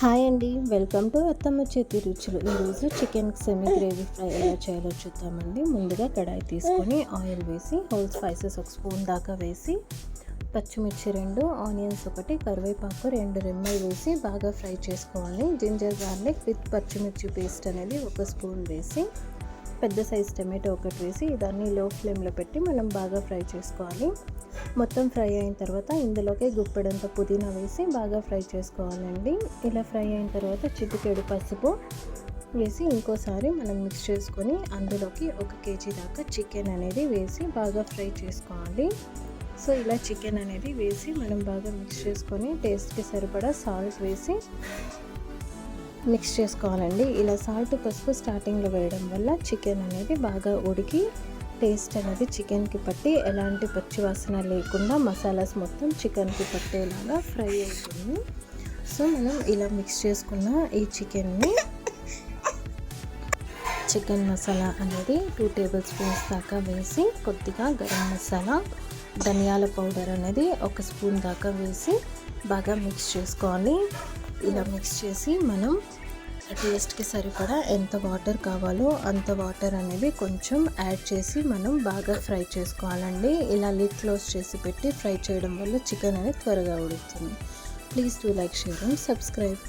Hi అండి, welcome to అత్తమ్మ చేతి రుచులు. ఈరోజు చికెన్ సెమీ గ్రేవీ ఫ్రై ఎలా చేయాలో చూద్దామండి. ముందుగా కడాయి తీసుకొని ఆయిల్ వేసి హోల్ స్పైసెస్ ఒక స్పూన్ దాకా వేసి పచ్చిమిర్చి 2, ఆనియన్స్ 1, కరివేపాకు 2 రెమ్మలు వేసి బాగా ఫ్రై చేసుకోవాలి. జింజర్ గార్లిక్ విత్ పచ్చిమిర్చి పేస్ట్ అనేది 1 స్పూన్ వేసి పెద్ద సైజ్ టమాటో 1 వేసి దాన్ని లో ఫ్లేమ్లో పెట్టి మనం బాగా ఫ్రై చేసుకోవాలి. మొత్తం ఫ్రై అయిన తర్వాత ఇందులోకి గుప్పెడంత పుదీనా వేసి బాగా ఫ్రై చేసుకోవాలండి. ఇలా ఫ్రై అయిన తర్వాత చిటికెడు పసుపు వేసి ఇంకోసారి మనం మిక్స్ చేసుకొని అందులోకి 1 కేజీ దాకా చికెన్ అనేది వేసి బాగా ఫ్రై చేసుకోవాలి. సో ఇలా చికెన్ అనేది వేసి మనం బాగా మిక్స్ చేసుకొని టేస్ట్కి సరిపడా సాల్ట్ వేసి మిక్స్ చేసుకోవాలండి. ఇలా సాల్ట్ పసుపు స్టార్టింగ్లో వేయడం వల్ల చికెన్ అనేది బాగా ఉడికి టేస్ట్ అనేది చికెన్కి పట్టి ఎలాంటి పచ్చి వాసన లేకుండా మసాలాస్ మొత్తం చికెన్కి పట్టేలాగా ఫ్రై అవుతుంది. సో మనం ఇలా మిక్స్ చేసుకున్న ఈ చికెన్ మసాలా అనేది 2 టేబుల్ స్పూన్స్ దాకా వేసి కొద్దిగా గరం మసాలా, ధనియాల పౌడర్ అనేది 1 స్పూన్ దాకా వేసి బాగా మిక్స్ చేసుకోవాలి. ఇలా మిక్స్ చేసి మనం టేస్ట్కి సరిపడా ఎంత వాటర్ కావాలో అంత వాటర్ అనేది కొంచెం యాడ్ చేసి మనం బాగా ఫ్రై చేసుకోవాలండి. ఇలా లిడ్ క్లోజ్ చేసి పెట్టి ఫ్రై చేయడం వల్ల చికెన్ అనేది త్వరగా ఉడుకుతుంది. Please do like, share and subscribe.